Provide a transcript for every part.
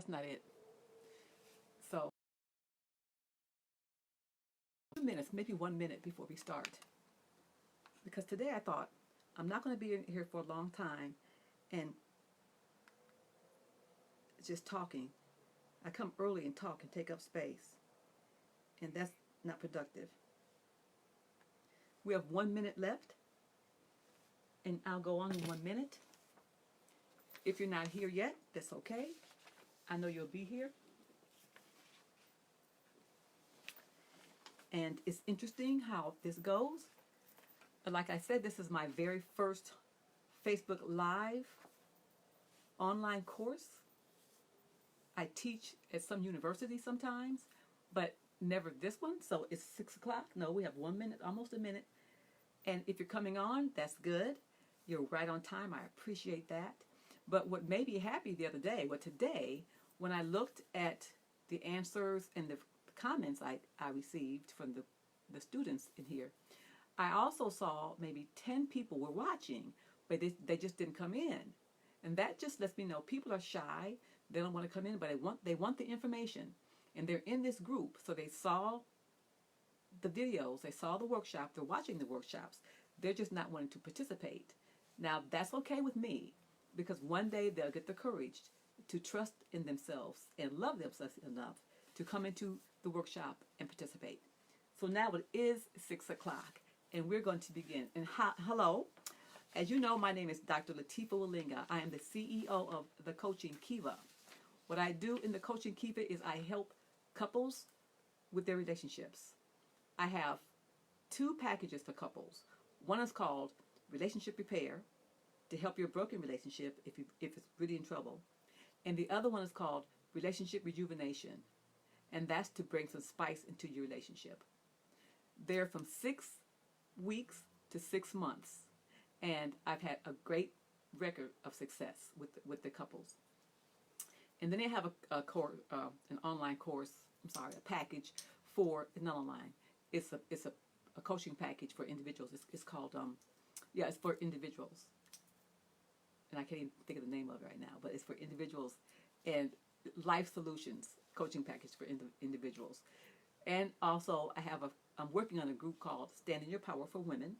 that's not it. So 2 minutes, maybe 1 minute before we start. Because today I thought, I'm not going to be in here for a long time and just talking. I come early and talk and take up space. And that's not productive. We have 1 minute left. And I'll go on in 1 minute. If you're not here yet, that's okay. I know you'll be here. And it's interesting how this goes. Like I said, this is my very first Facebook Live online course. I teach at some university sometimes, but never this one. So it's 6 o'clock. No, we have 1 minute, almost a minute. And if you're coming on, that's good. You're right on time. I appreciate that. But what made me happy the other day, today, when I looked at the answers and the comments I received from the students in here, I also saw maybe 10 people were watching, but they just didn't come in. And that just lets me know people are shy. They don't want to come in, but they want the information. And they're in this group, so they saw the videos, they saw the workshop, they're watching the workshops. They're just not wanting to participate. Now, that's okay with me, because one day they'll get the courage to trust in themselves and love themselves enough to come into the workshop and participate. So now it is 6 o'clock, and we're going to begin. And hello. As you know, my name is Dr. Latifa Walinga. I am the CEO of the Coaching Kiva. What I do in the Coaching Kiva is I help couples with their relationships. I have 2 packages for couples. One is called Relationship Repair, to help your broken relationship if it's really in trouble. And the other one is called Relationship Rejuvenation, and that's to bring some spice into your relationship. They're from 6 weeks to 6 months, and I've had a great record of success with the couples. And then they have an online course. A package for, not online. It's a coaching package for individuals. It's called it's for individuals. And I can't even think of the name of it right now, but it's for individuals, and life solutions coaching package for individuals. And also I'm working on a group called Stand in Your Power for Women.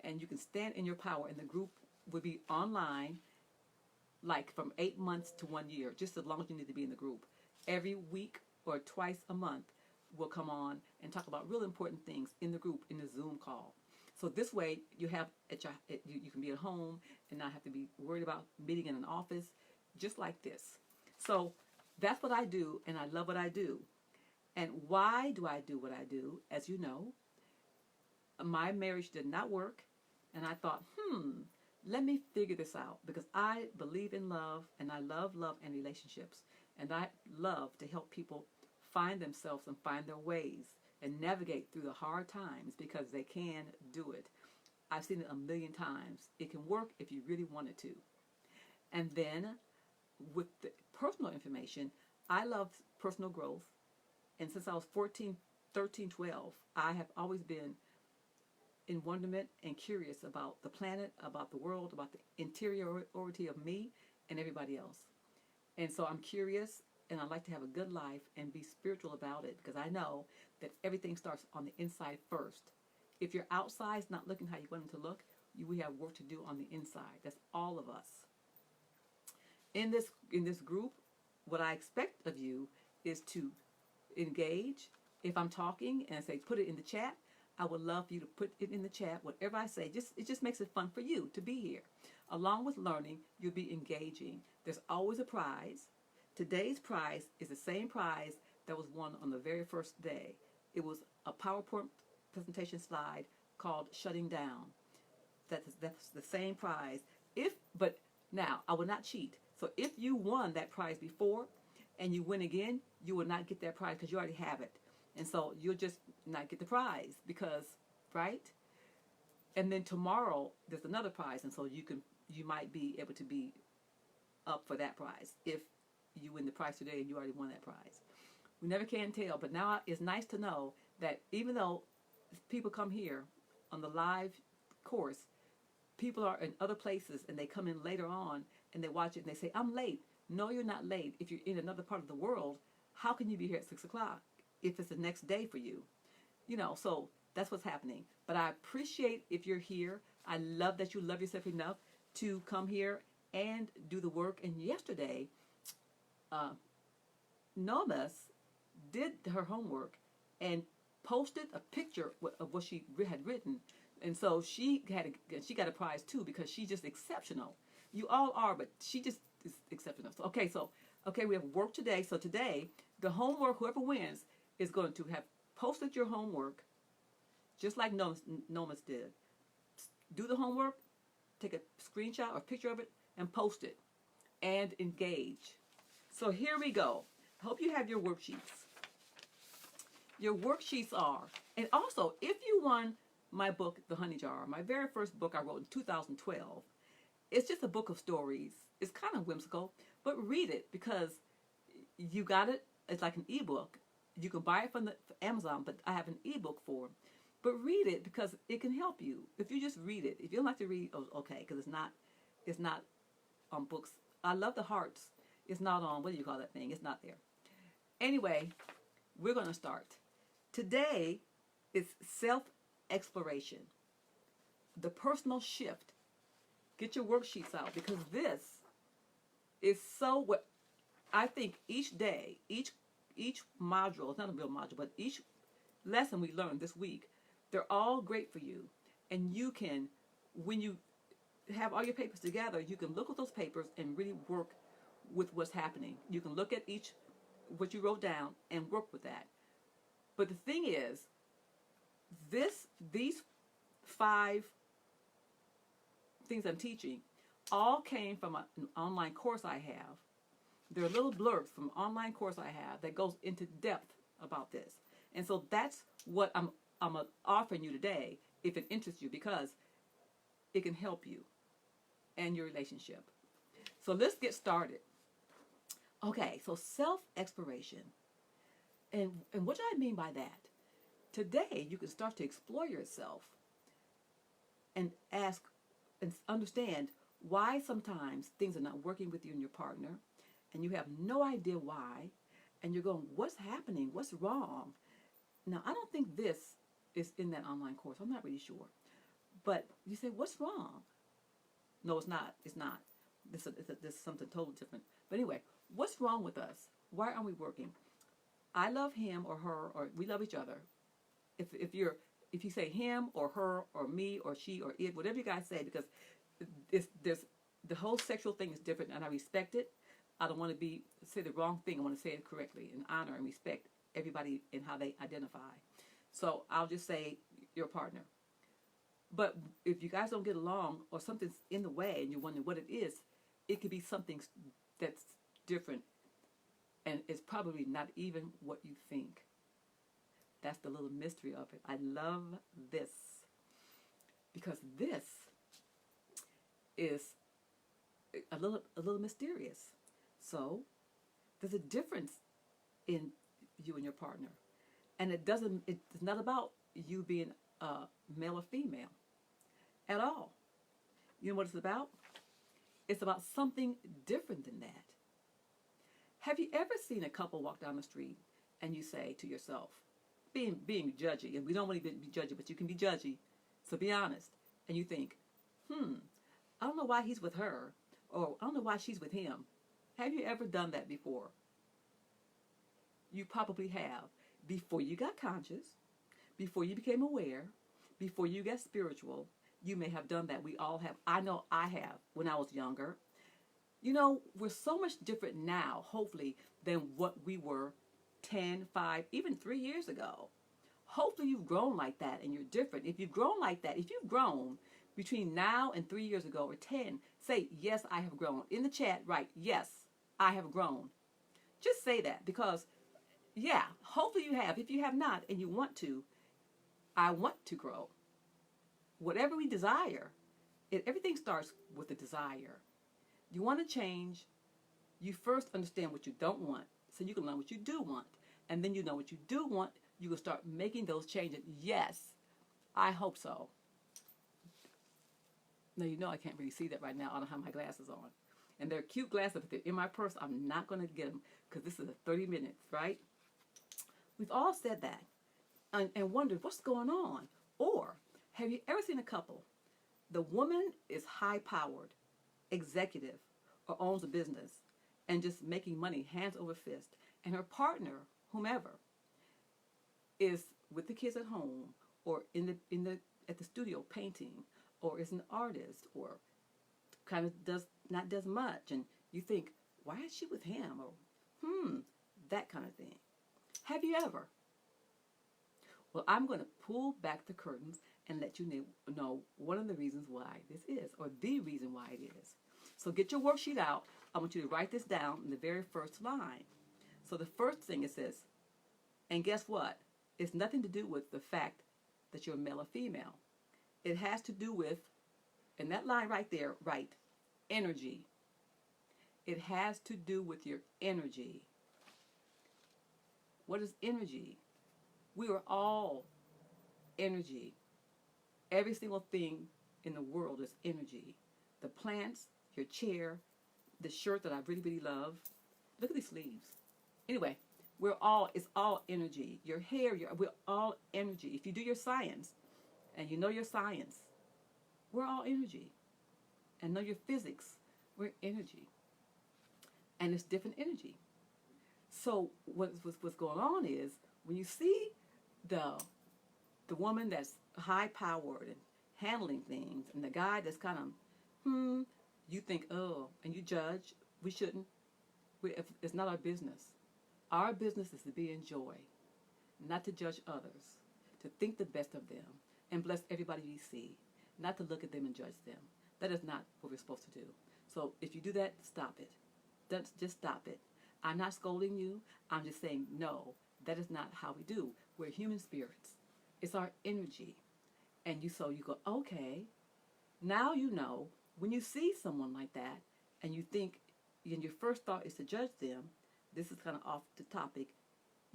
And you can stand in your power, and the group would be online, like from 8 months to 1 year, just as long as you need to be in the group. Every week or twice a month, we'll come on and talk about real important things in the group, in the Zoom call. So this way, you have you can be at home and not have to be worried about meeting in an office, just like this. So that's what I do, and I love what I do. And why do I do what I do? As you know, my marriage did not work, and I thought, let me figure this out, because I believe in love, and I love love and relationships, and I love to help people find themselves and find their ways and navigate through the hard times, because they can do it. I've seen it a million times. It can work if you really want it to. And then with the personal information, I love personal growth. And since I was 14, 13, 12, I have always been in wonderment and curious about the planet, about the world, about the interiority of me and everybody else. And so I'm curious, and I like to have a good life and be spiritual about it, because I know that everything starts on the inside first. If your outside's not looking how you want it to look, we have work to do on the inside. That's all of us. In this group, what I expect of you is to engage. If I'm talking and I say put it in the chat, I would love for you to put it in the chat. Whatever I say, it just makes it fun for you to be here. Along with learning, you'll be engaging. There's always a prize. Today's prize is the same prize that was won on the very first day. It was a PowerPoint presentation slide called Shutting Down. That's the same prize. But now, I will not cheat. So if you won that prize before and you win again, you will not get that prize because you already have it. And so you'll just not get the prize because, right? And then tomorrow there's another prize, and so you might be able to be up for that prize if you win the prize today and you already won that prize. We never can tell, but now it's nice to know that even though people come here on the live course, people are in other places and they come in later on and they watch it and they say, I'm late, No, you're not late. If you're in another part of the world, how can you be here at 6 o'clock if it's the next day for you? So that's what's happening. But I appreciate if you're here. I love that you love yourself enough to come here and do the work. And yesterday, uh, Nomas did her homework and posted a picture of what she had written, and so she got a prize too because she's just exceptional. You all are, but she just is exceptional. So, okay, we have work today. So today, the homework, whoever wins is going to have posted your homework, just like Nomas did. Do the homework, take a screenshot or picture of it, and post it, and engage. So here we go. I hope you have your worksheets. Your worksheets are, and also if you won my book, The Honey Jar, my very first book I wrote in 2012, it's just a book of stories. It's kind of whimsical, but read it because you got it. It's like an ebook. You can buy it from Amazon, but I have an ebook for it. But read it because it can help you. If you just read it, if you don't like to read, okay, because it's not on books. I love the hearts. It's not on, what do you call that thing? It's not there. Anyway, we're going to start. Today is self-exploration, the personal shift. Get your worksheets out because this is so what I think each day, each module, it's not a real module, but each lesson we learn this week, they're all great for you. And you can, when you have all your papers together, you can look at those papers and really work with what's happening. You can look at each, what you wrote down, and work with that. But the thing is, these 5 things I'm teaching all came from an online course I have. They're little blurbs from an online course I have that goes into depth about this. And so that's what I'm offering you today if it interests you, because it can help you and your relationship. So let's get started. Okay, so self-exploration. And what do I mean by that? Today, you can start to explore yourself and ask and understand why sometimes things are not working with you and your partner, and you have no idea why, and you're going, what's happening? What's wrong? Now, I don't think this is in that online course. I'm not really sure. But you say, what's wrong? No, it's not. It's not. This is something totally different. But anyway, what's wrong with us? Why aren't we working? I love him or her, or we love each other. If you say him or her or me or she or it, whatever you guys say, because there's the whole sexual thing is different, and I respect it. I don't want to say the wrong thing. I want to say it correctly and honor and respect everybody and how they identify. So I'll just say your partner. But if you guys don't get along or something's in the way and you're wondering what it is, it could be something that's different, and it's probably not even what you think. That's the little mystery of it. I love this because this is a little mysterious. So there's a difference in you and your partner, and it's not about you being male or female at all. You know what it's about? It's about something different than that. Have you ever seen a couple walk down the street and you say to yourself, being judgy, and we don't want to be judgy, but you can be judgy, so be honest, and you think, I don't know why he's with her, or I don't know why she's with him. Have you ever done that before? You probably have. Before you got conscious, before you became aware, before you got spiritual, you may have done that. We all have. I know I have when I was younger. We're so much different now, hopefully, than what we were 10, 5, even 3 years ago. Hopefully you've grown like that and you're different. If you've grown like that, if you've grown between now and 3 years ago or 10, say, yes, I have grown. In the chat, write, yes, I have grown. Just say that because, yeah, hopefully you have. If you have not and you want to, I want to grow. Whatever we desire, everything starts with a desire. You want to change, you first understand what you don't want, so you can learn what you do want. And then you know what you do want, you will start making those changes. Yes, I hope so. Now, I can't really see that right now. I don't have my glasses on. And they're cute glasses, but they're in my purse. I'm not going to get them because this is a 30 minutes, right? We've all said that and wondered what's going on. Or have you ever seen a couple? The woman is high powered, executive, or owns a business and just making money hands over fist. And her partner, whomever, is with the kids at home or in the at the studio painting, or is an artist, or kind of does much, and you think, why is she with him, or that kind of thing. Have you ever? Well, I'm going to pull back the curtains and let you know one of the reasons why this is, or the reason why it is. So get your worksheet out. I want you to write this down in the very first line. So the first thing it says, and guess what? It's nothing to do with the fact that you're male or female. It has to do with, in that line right there, right, energy. It has to do with your energy. What is energy? We are all energy. Every single thing in the world is energy. The plants, your chair, the shirt that I really, really love. Look at these sleeves. Anyway, it's all energy. Your hair, we're all energy. If you do your science, and you know your science, we're all energy. And know your physics, we're energy. And it's different energy. So what's going on is, when you see the woman that's high powered and handling things, and the guy that's kind of, you think, oh, and you judge. We shouldn't. It's not our business. Our business is to be in joy, not to judge others, to think the best of them, and bless everybody you see, not to look at them and judge them. That is not what we're supposed to do. So if you do that, stop it. Just stop it. I'm not scolding you. I'm just saying, no, that is not how we do. We're human spirits. It's our energy. And you go, okay, now you know, when you see someone like that, and you think, and your first thought is to judge them, this is kind of off the topic.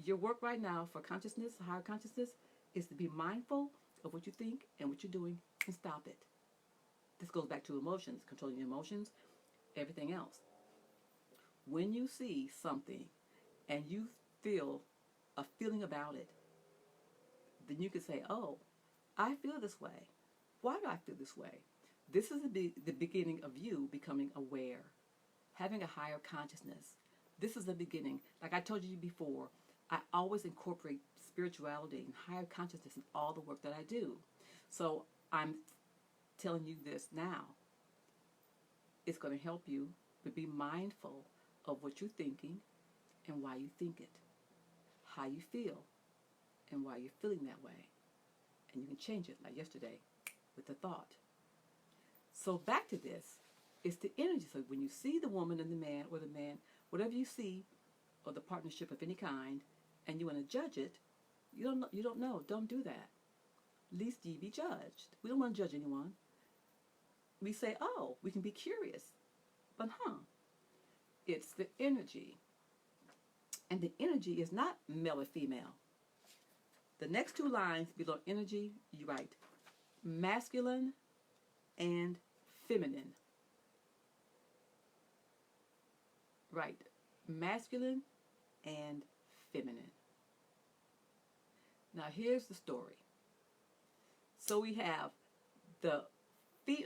Your work right now for consciousness, higher consciousness, is to be mindful of what you think and what you're doing, and stop it. This goes back to emotions, controlling your emotions, everything else. When you see something and you feel a feeling about it, then you can say, oh, I feel this way. Why do I feel this way? This is the beginning of you becoming aware, having a higher consciousness. This is the beginning. Like I told you before, I always incorporate spirituality and higher consciousness in all the work that I do. So I'm telling you this now. It's going to help you, but be mindful of what you're thinking and why you think it, how you feel and why you're feeling that way. And you can change it, like yesterday with the thought. So back to this, it's the energy. So when you see the woman and the man, or the man, whatever you see, or the partnership of any kind, and you want to judge it, you don't know. Don't do that. Least ye be judged. We don't want to judge anyone. We say, oh, we can be curious. But it's the energy. And the energy is not male or female. The next two lines below energy, you write masculine and feminine. Right. Masculine and feminine. Now here's the story. So we have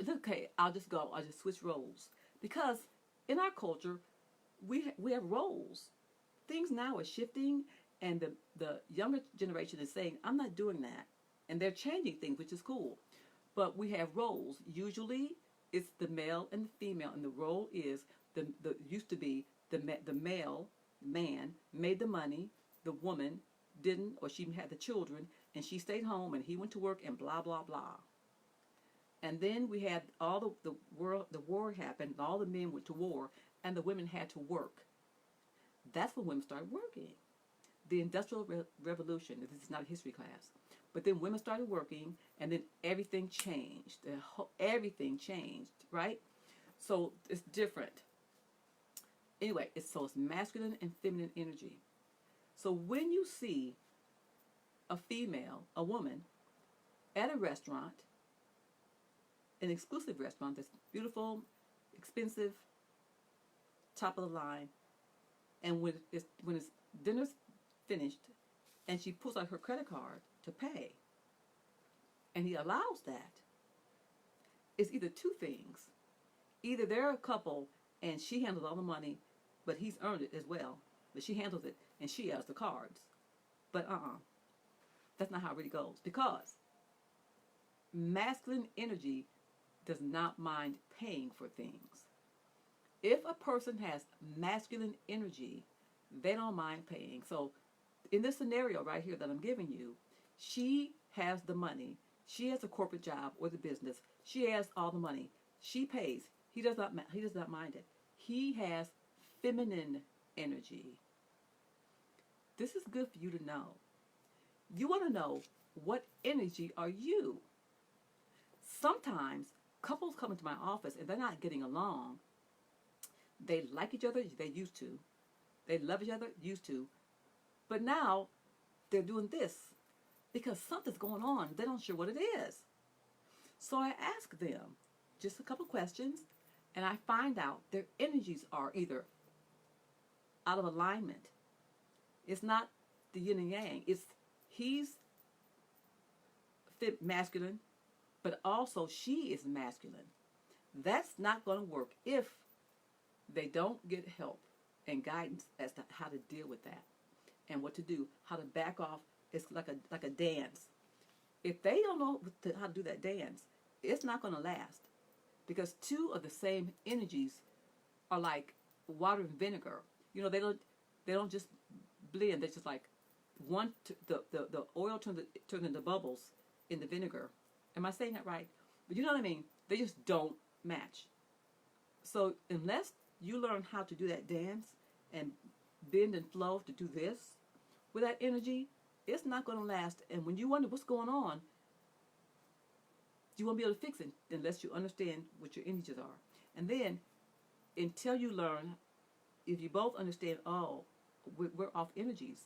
okay, I'll just switch roles. Because in our culture, we have roles. Things now are shifting, and the younger generation is saying, I'm not doing that. And they're changing things, which is cool. But we have roles. Usually it's the male and the female, and the role is used to be the male man made the money, the woman didn't, or she had the children, and she stayed home, and he went to work, and blah blah blah. And then we had all the war happened, and all the men went to war, and the women had to work. That's when women started working. The Industrial Revolution. This is not a history class, but then women started working, and then everything changed. Everything changed, right? So it's different. Anyway, it's masculine and feminine energy. So when you see a female, a woman, at a restaurant, an exclusive restaurant that's beautiful, expensive, top of the line, and when it's dinner's finished, and she pulls out her credit card to pay, and he allows that, it's either two things. Either they're a couple and she handles all the money, but he's earned it as well. But she handles it and she has the cards. But that's not how it really goes. Because masculine energy does not mind paying for things. If a person has masculine energy, they don't mind paying. So in this scenario right here that I'm giving you, she has the money. She has a corporate job or the business. She has all the money. She pays. He does not mind it. He has feminine energy. This is good for you to know. You want to know, what energy are you? Sometimes couples come into my office and they're not getting along. They like each other, they used to. They love each other, used to. But now they're doing this because something's going on. They're not sure what it is. So I ask them just a couple questions, and I find out their energies are either out of alignment. It's not the yin and yang. He's masculine, but also she is masculine. That's not going to work if they don't get help and guidance as to how to deal with that and what to do, how to back off. It's like a dance. If they don't know how to do that dance, it's not going to last, because two of the same energies are like water and vinegar. You know, they don't just blend. They're just like the oil turns into bubbles in the vinegar. Am I saying that right? But you know what I mean? They just don't match. So unless you learn how to do that dance and bend and flow to do this with that energy, it's not going to last. And when you wonder what's going on, you won't be able to fix it unless you understand what your energies are. And then, until you learn, if you both understand, we're off energies,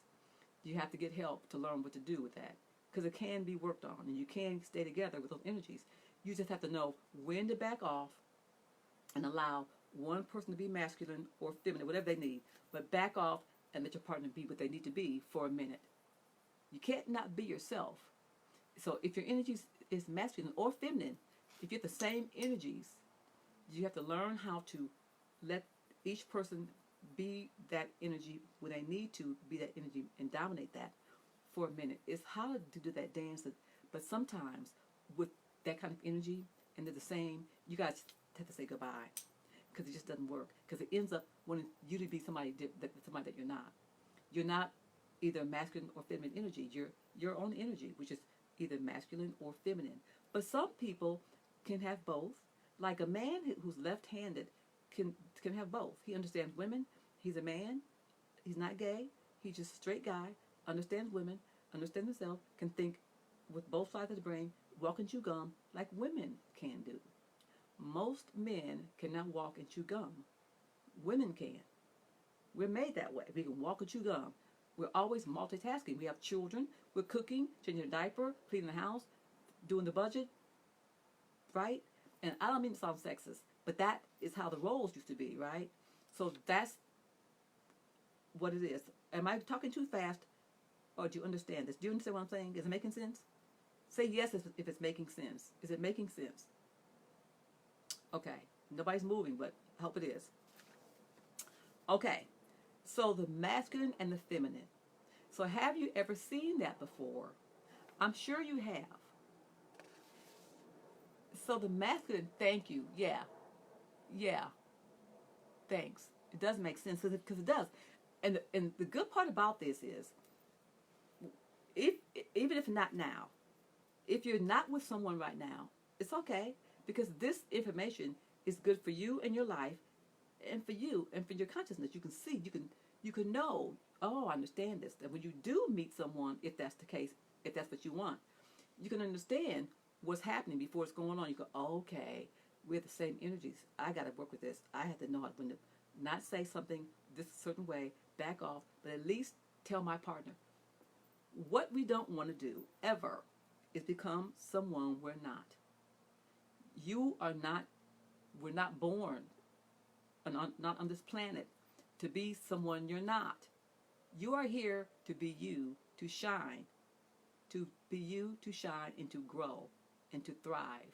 you have to get help to learn what to do with that. Because it can be worked on, and you can stay together with those energies. You just have to know when to back off and allow one person to be masculine or feminine, whatever they need. But back off and let your partner be what they need to be for a minute. You can't not be yourself. So if your energy is masculine or feminine, if you have the same energies, you have to learn how to let each person be that energy when they need to be that energy and dominate that for a minute. It's hard to do that dance, but sometimes with that kind of energy and they're the same, you guys have to say goodbye, because it just doesn't work. Because it ends up wanting you to be somebody that you're not. You're not either masculine or feminine energy. You're your own energy, which is either masculine or feminine. But some people can have both. Like a man who's left-handed can have both. He understands women. He's a man. He's not gay. He's just a straight guy. Understands women. Understands himself. Can think with both sides of the brain. Walk and chew gum like women can do. Most men cannot walk and chew gum. Women can. We're made that way. We can walk and chew gum. We're always multitasking. We have children. We're cooking, changing a diaper, cleaning the house, doing the budget, right? And I don't mean to sound sexist, but that is how the roles used to be, right? So that's what it is. Am I talking too fast, or do you understand this? Do you understand what I'm saying? Is it making sense? Say yes if it's making sense. Is it making sense? Okay. Nobody's moving, but I hope it is. Okay. So the masculine and the feminine. So have you ever seen that before? I'm sure you have. So the masculine, thank you. Yeah. Thanks. It does make sense because it does. And the good part about this is, even if not now, if you're not with someone right now, it's okay, because this information is good for you and your life, and for you and for your consciousness. You can see, you can know, I understand this. And when you do meet someone, if that's the case, if that's what you want, you can understand what's happening before it's going on. You go, okay, we have the same energies. I got to work with this. I have to know how to not say something this certain way, back off, but at least tell my partner. What we don't want to do ever is become someone we're not. We're not born not on this planet to be someone you're not. You are here to be you, to shine, to be you, to shine, and to grow, and to thrive.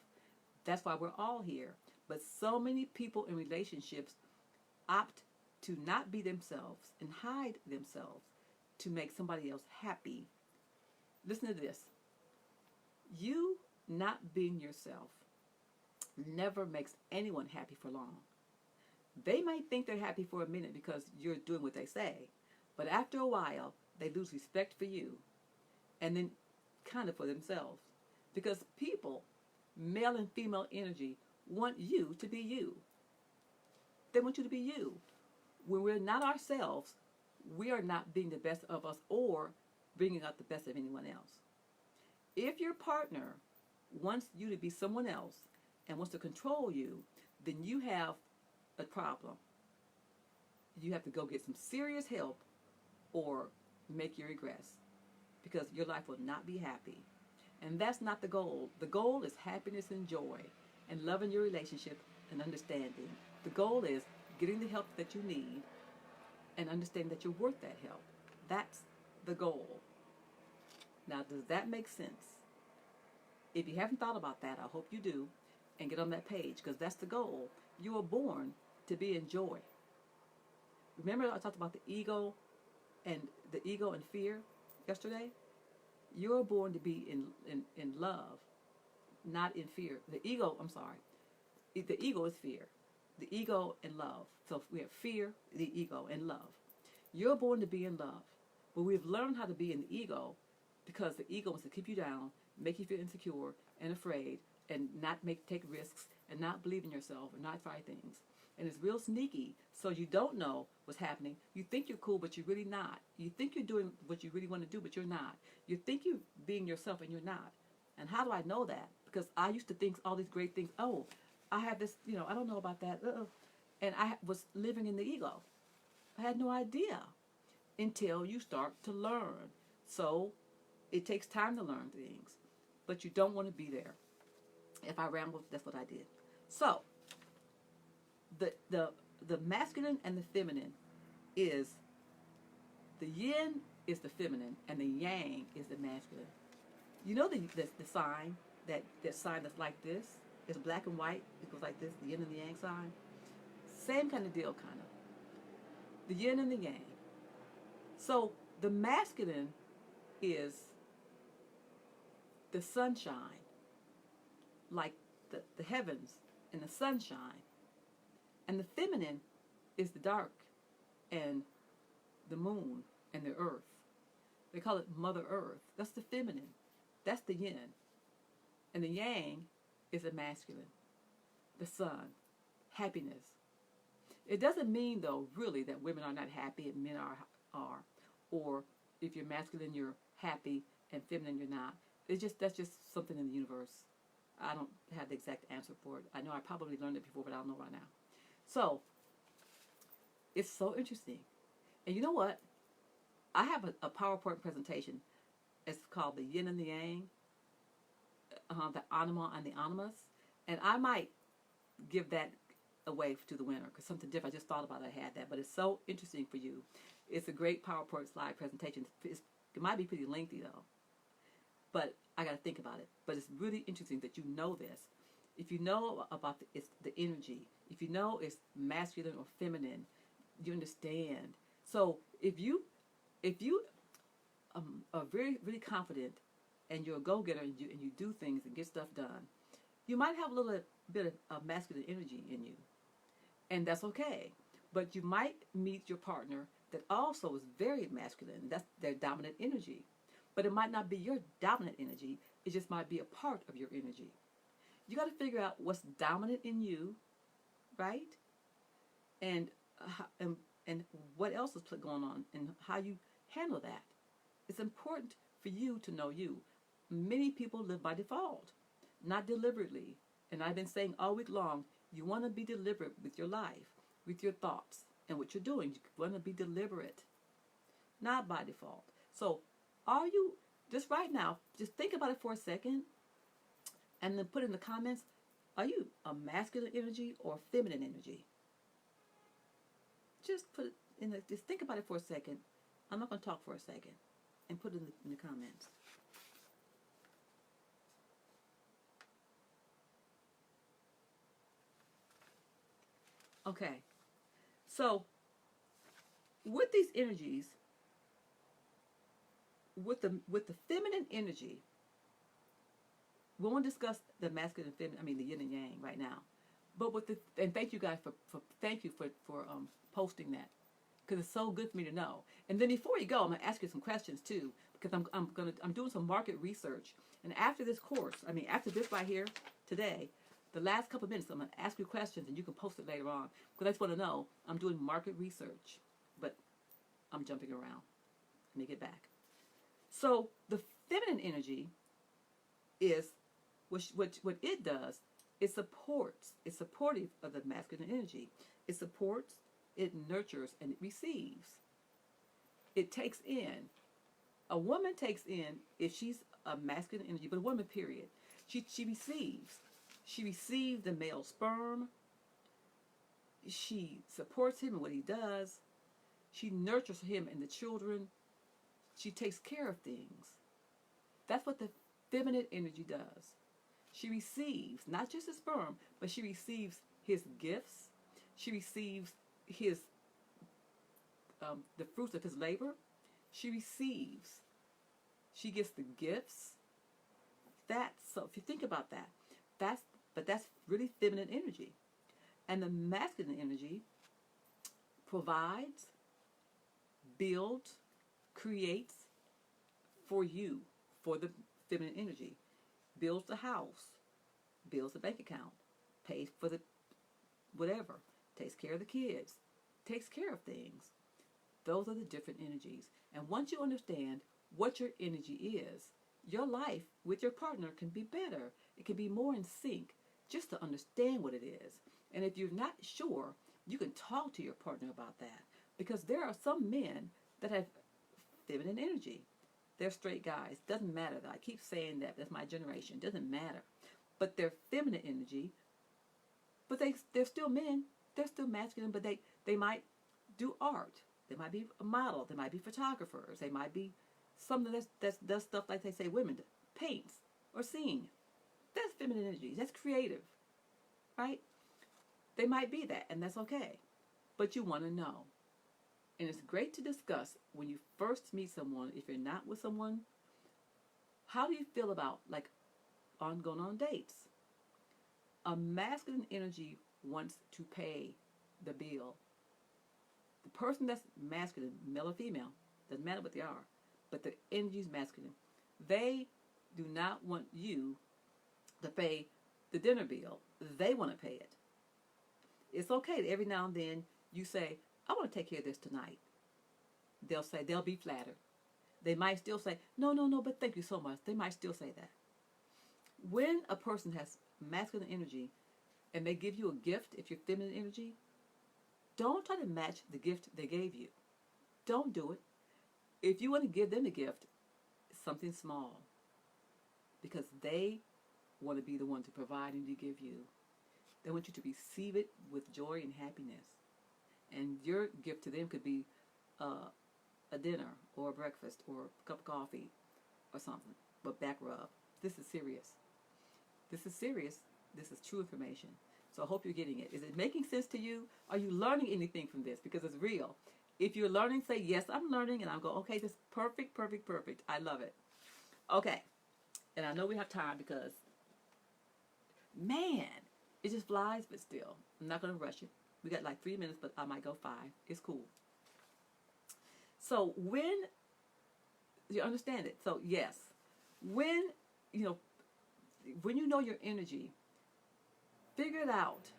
That's why we're all here. But so many people in relationships opt to not be themselves and hide themselves to make somebody else happy. Listen to this. You not being yourself never makes anyone happy for long. They might think they're happy for a minute because you're doing what they say, but after a while, they lose respect for you and then kind of for themselves. Because people, male and female energy, want you to be you. They want you to be you. When we're not ourselves, we are not being the best of us or bringing out the best of anyone else. If your partner wants you to be someone else and wants to control you, then you have a problem. You have to go get some serious help or make your regress because your life will not be happy. And that's not the goal. The goal is happiness and joy and love in your relationship and understanding. The goal is getting the help that you need and understanding that you're worth that help. That's the goal. Now, does that make sense? If you haven't thought about that, I hope you do and get on that page because that's the goal. You were born to be in joy. Remember I talked about the ego and fear yesterday? You were born to be in love, not in fear. The ego is fear. The ego and love. So we have fear, the ego, and love. You're born to be in love. But we've learned how to be in the ego because the ego wants to keep you down, make you feel insecure and afraid, and not take risks, and not believe in yourself, and not try things. And it's real sneaky, so you don't know what's happening. You think you're cool, but you're really not. You think you're doing what you really want to do, but you're not. You think you're being yourself, and you're not. And how do I know that? Because I used to think all these great things. Oh, I have this, I don't know about that. And I was living in the ego. I had no idea until you start to learn. So it takes time to learn things, but you don't want to be there. If I rambled, that's what I did. So the masculine and the feminine is the yin is the feminine and the yang is the masculine. You know the sign that sign that's like this? It's black and white. It goes like this, the yin and the yang sign. Same kind of deal, kind of. The yin and the yang. So the masculine is the sunshine, like the heavens and the sunshine. And the feminine is the dark and the moon and the earth. They call it Mother Earth. That's the feminine. That's the yin. And the yang is the masculine, the sun, happiness. It doesn't mean, though, really, that women are not happy and men are. Or if you're masculine, you're happy, and feminine, you're not. That's just something in the universe. I don't have the exact answer for it. I know I probably learned it before, but I don't know right now. So, it's so interesting. And you know what? I have a PowerPoint presentation. It's called the yin and the yang, the anima and the animus. And I might give that away to the winner because something different. I just thought about it. I had that. But it's so interesting for you. It's a great PowerPoint slide presentation. It might be pretty lengthy, though. But I got to think about it. But it's really interesting that you know this. If you know about the energy, if you know it's masculine or feminine, you understand. So if you are very, really confident and you're a go-getter and you do things and get stuff done, you might have a little bit of masculine energy in you. And that's okay. But you might meet your partner that also is very masculine. That's their dominant energy. But it might not be your dominant energy. It just might be a part of your energy. You got to figure out what's dominant in you, right? And what else is going on and how you handle that. It's important for you to know you. Many people live by default, not deliberately. And I've been saying all week long, you want to be deliberate with your life, with your thoughts, and what you're doing. You want to be deliberate, not by default. So are you, just right now, just think about it for a second, and then put in the comments, are you a masculine energy or feminine energy? just put it in the, just think about it for a second. I'm not going to talk for a second, and put it in the comments. Okay, so with these energies, with the feminine energy, we won't discuss the masculine and feminine. I mean the yin and yang right now. But with the, and thank you guys for thank you for posting that, because it's so good for me to know. And then before you go, I'm gonna ask you some questions too, because I'm doing some market research. And after this course, I mean after this right here today, the last couple of minutes, I'm gonna ask you questions, and you can post it later on, because I just want to know. I'm doing market research, but I'm jumping around. Let me get back. So the feminine energy is what it does. It supports. It's supportive of the masculine energy. It supports. It nurtures, and it receives. It takes in. A woman takes in if she's a masculine energy, but a woman, period. She receives. She receives the male sperm. She supports him in what he does. She nurtures him and the children. She takes care of things. That's what the feminine energy does. She receives not just his sperm, but she receives his gifts. She receives his the fruits of his labor. She receives. She gets the gifts. That's so. If you think about that, that's really feminine energy, and the masculine energy provides, builds, creates for you, for the feminine energy, builds the house, builds the bank account, pays for the whatever, takes care of the kids, takes care of things. Those are the different energies. And once you understand what your energy is, your life with your partner can be better. It can be more in sync just to understand what it is. And if you're not sure, you can talk to your partner about that. Because there are some men that have feminine energy. They're straight guys. Doesn't matter. I keep saying that. That's my generation. Doesn't matter. But they're feminine energy. But they're still men. They're still masculine. But they might do art. They might be a model. They might be photographers. They might be something that does stuff like they say women do. Paints or sing. That's feminine energy. That's creative. Right? They might be that. And that's okay. But you want to know. And it's great to discuss when you first meet someone, if you're not with someone, how do you feel about like going on dates? A masculine energy wants to pay the bill. The person that's masculine, male or female, doesn't matter what they are, but the energy is masculine. They do not want you to pay the dinner bill. They want to pay it. It's okay that every now and then you say, I want to take care of this tonight. They'll be flattered. They might still say, no, but thank you so much. They might still say that. When a person has masculine energy and they give you a gift, if you're feminine energy, don't try to match the gift they gave you. Don't do it. If you want to give them a gift, something small. Because they want to be the one to provide and to give you. They want you to receive it with joy and happiness. And your gift to them could be a dinner or a breakfast or a cup of coffee or something. But back rub. This is serious. This is serious. This is true information. So I hope you're getting it. Is it making sense to you? Are you learning anything from this? Because it's real. If you're learning, say, yes, I'm learning. And I'll go, okay, this is perfect. I love it. Okay. And I know we have time because, man, it just flies, but still. I'm not going to rush it. We got like 3 minutes, but I might go 5. It's cool. So when you understand it, so yes, when you know your energy, figure it out.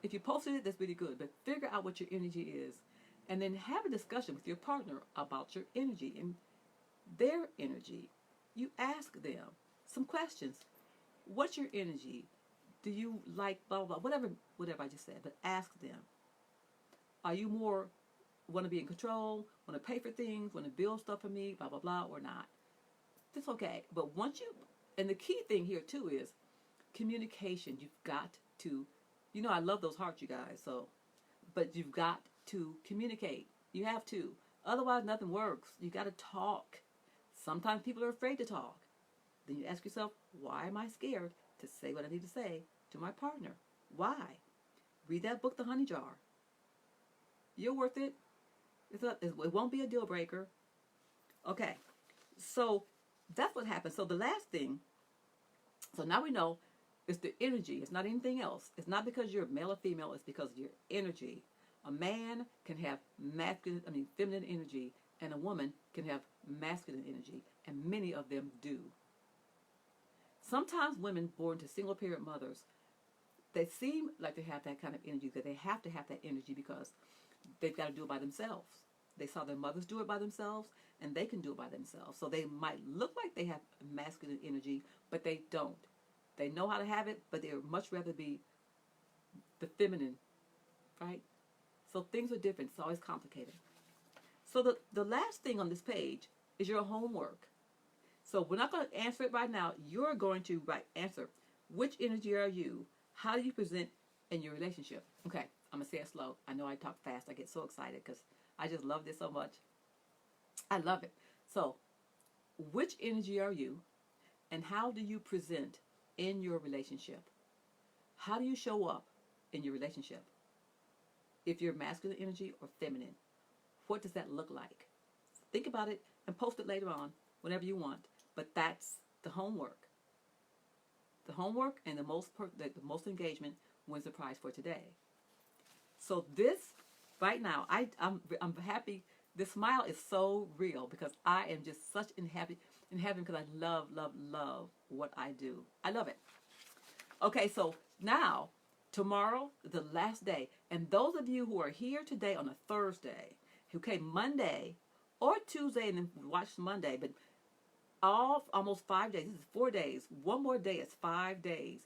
If you posted it, that's really good. But figure out what your energy is, and then have a discussion with your partner about your energy and their energy. You ask them some questions. What's your energy? Do you like blah, blah, blah, whatever I just said, but ask them. Are you more want to be in control, want to pay for things, want to build stuff for me, blah, blah, blah, or not? That's okay. But once and the key thing here too is communication. You've got to, I love those hearts, you guys, but you've got to communicate. You have to. Otherwise, nothing works. You got to talk. Sometimes people are afraid to talk. Then you ask yourself, why am I scared to say what I need to say to my partner? Why? Read that book, The Honey Jar. You're worth it. It won't be a deal breaker. Okay, so that's what happens. So the last thing, so now we know it's the energy. It's not anything else. It's not because you're male or female. It's because of your energy. A man can have feminine energy, and a woman can have masculine energy, and many of them do. Sometimes women born to single parent mothers, they seem like they have that kind of energy, that they have to have that energy because they've got to do it by themselves. They saw their mothers do it by themselves, and they can do it by themselves. So they might look like they have masculine energy, but they don't. They know how to have it, but they would much rather be the feminine, right? So things are different. It's always complicated. So the last thing on this page is your homework. So we're not going to answer it right now. You're going to answer. Which energy are you? How do you present in your relationship? Okay, I'm going to say it slow. I know I talk fast. I get so excited because I just love this so much. I love it. So, which energy are you? And how do you present in your relationship? How do you show up in your relationship? If you're masculine energy or feminine, what does that look like? Think about it and post it later on, whenever you want. But that's the homework. The homework and the most engagement wins the prize for today. So this, right now, I'm happy. This smile is so real because I am just such in heaven because I love, love, love what I do. I love it. Okay, so now, tomorrow, the last day. And those of you who are here today on a Thursday, who came Monday or Tuesday and then watched Monday, but almost 5 days. This is 4 days. One more day is 5 days.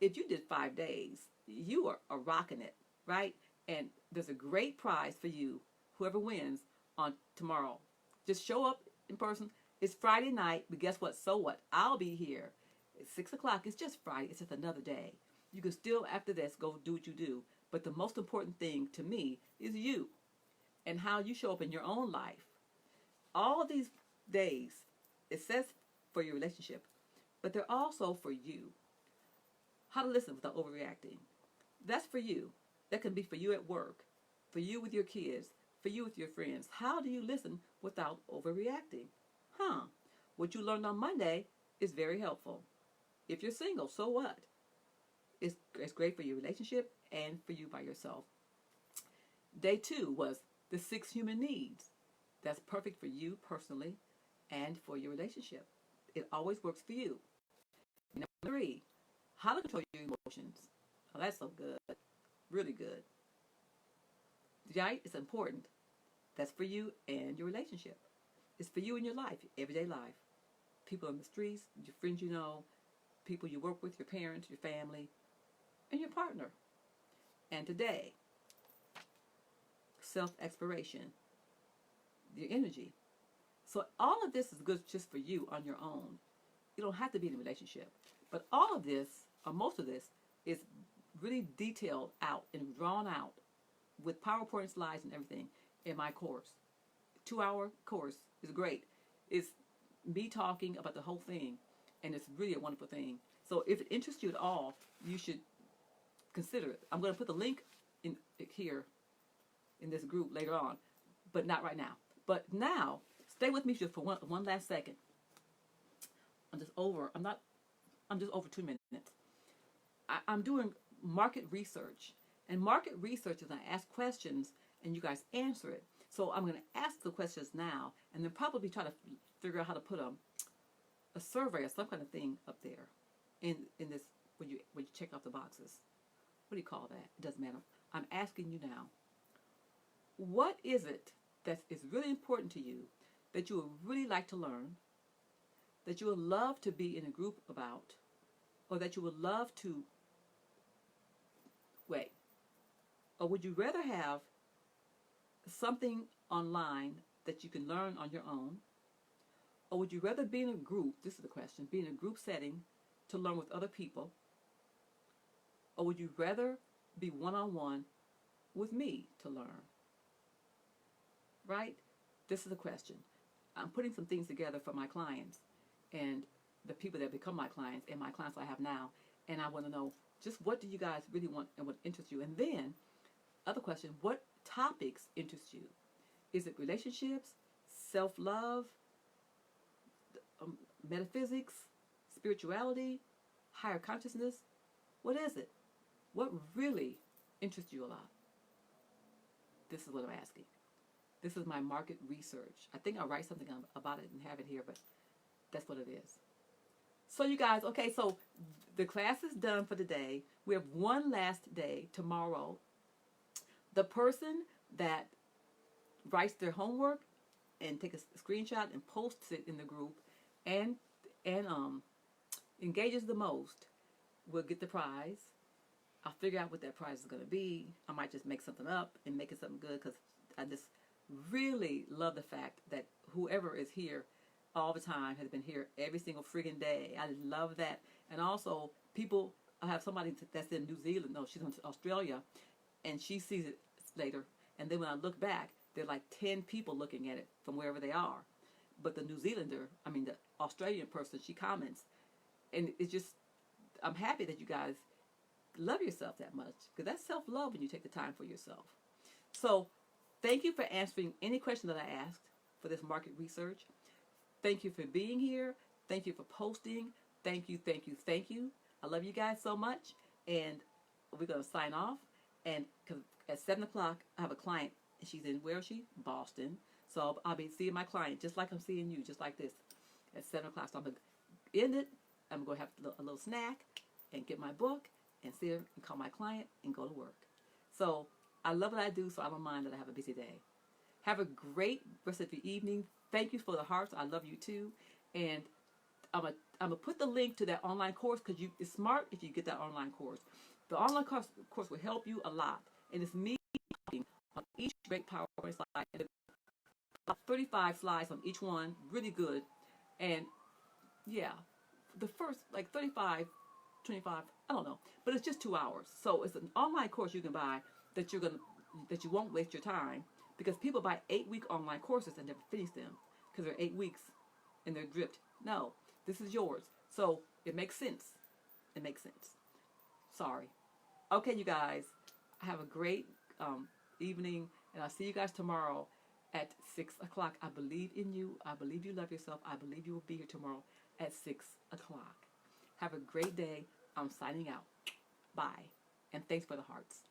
If you did 5 days, you are rocking it, right? And there's a great prize for you, whoever wins, on tomorrow. Just show up in person. It's Friday night, but guess what? So what? I'll be here. It's 6 o'clock. It's just Friday. It's just another day. You can still, after this, go do what you do. But the most important thing to me is you and how you show up in your own life. All of these days, it says for your relationship, but they're also for you. How to listen without overreacting. That's for you. That can be for you at work, for you with your kids, for you with your friends. How do you listen without overreacting? What you learned on Monday is very helpful. If you're single, so what? It's great for your relationship and for you by yourself. Day 2 was the 6 human needs. That's perfect for you personally and for your relationship. It always works for you. Number 3, how to control your emotions. Oh, that's so good. Really good. Right? It's important. That's for you and your relationship. It's for you in your life, your everyday life. People on the streets, your friends you know, people you work with, your parents, your family, and your partner. And today, self-exploration, your energy. So all of this is good just for you on your own. You don't have to be in a relationship. But all of this, or most of this, is really detailed out and drawn out with PowerPoint slides and everything in my course. 2-hour course is great. It's me talking about the whole thing, and it's really a wonderful thing. So if it interests you at all, you should consider it. I'm going to put the link in here in this group later on, but not right now. But now, stay with me just for one last second. I'm just over 2 minutes. I'm doing market research. And market research is I ask questions and you guys answer it. So I'm going to ask the questions now and then probably try to figure out how to put a survey or some kind of thing up there in this when you check off the boxes. What do you call that? It doesn't matter. I'm asking you now. What is it that is really important to you that you would really like to learn, that you would love to be in a group about, or that you would love to wait? Or would you rather have something online that you can learn on your own? Or would you rather be in a group, this is the question, be in a group setting to learn with other people? Or would you rather be one-on-one with me to learn? right? This is a question. I'm putting some things together for my clients and the people that become my clients and my clients I have now. And I want to know just what do you guys really want and what interests you? And then, other question, what topics interest you? Is it relationships, self-love, metaphysics, spirituality, higher consciousness? What is it? What really interests you a lot? This is what I'm asking. This is my market research. I think I'll write something about it and have it here, but that's what it is. So you guys, okay, so the class is done for today. We have one last day tomorrow. The person that writes their homework and take a screenshot and posts it in the group and engages the most will get the prize. I'll figure out what that prize is going to be. I might just make something up and make it something good because I just really love the fact that whoever is here all the time has been here every single friggin' day. I love that. And also, people, I have somebody that's in New Zealand. No, she's in Australia, and she sees it later. And then when I look back, there are like 10 people looking at it from wherever they are. But the New Zealander, the Australian person, she comments. And it's just, I'm happy that you guys love yourself that much, because that's self-love when you take the time for yourself. So thank you for answering any question that I asked for this market research. Thank you for being here. Thank you for posting. Thank you, thank you, thank you. I love you guys so much. And we're going to sign off. And cause at 7 o'clock, I have a client. And she's in, where is she? Boston. So I'll be seeing my client just like I'm seeing you, just like this, at 7 o'clock. So I'm going to end it. I'm going to have a little snack and get my book and sit and call my client and go to work. So I love what I do, so I don't mind that I have a busy day. Have a great rest of your evening. Thank you for the hearts. I love you too. And I'm gonna put the link to that online course, because it's smart if you get that online course. The online course will help you a lot. And it's me talking on each great PowerPoint slide. And about 35 slides on each one. Really good. And yeah, the first like 35, 25, I don't know. But it's just 2 hours. So it's an online course you can buy that you won't waste your time. Because people buy 8-week online courses and never finish them because they're 8 weeks and they're dripped. No, this is yours. So it makes sense. It makes sense. Sorry. Okay, you guys. Have a great evening. And I'll see you guys tomorrow at 6 o'clock. I believe in you. I believe you love yourself. I believe you will be here tomorrow at 6 o'clock. Have a great day. I'm signing out. Bye. And thanks for the hearts.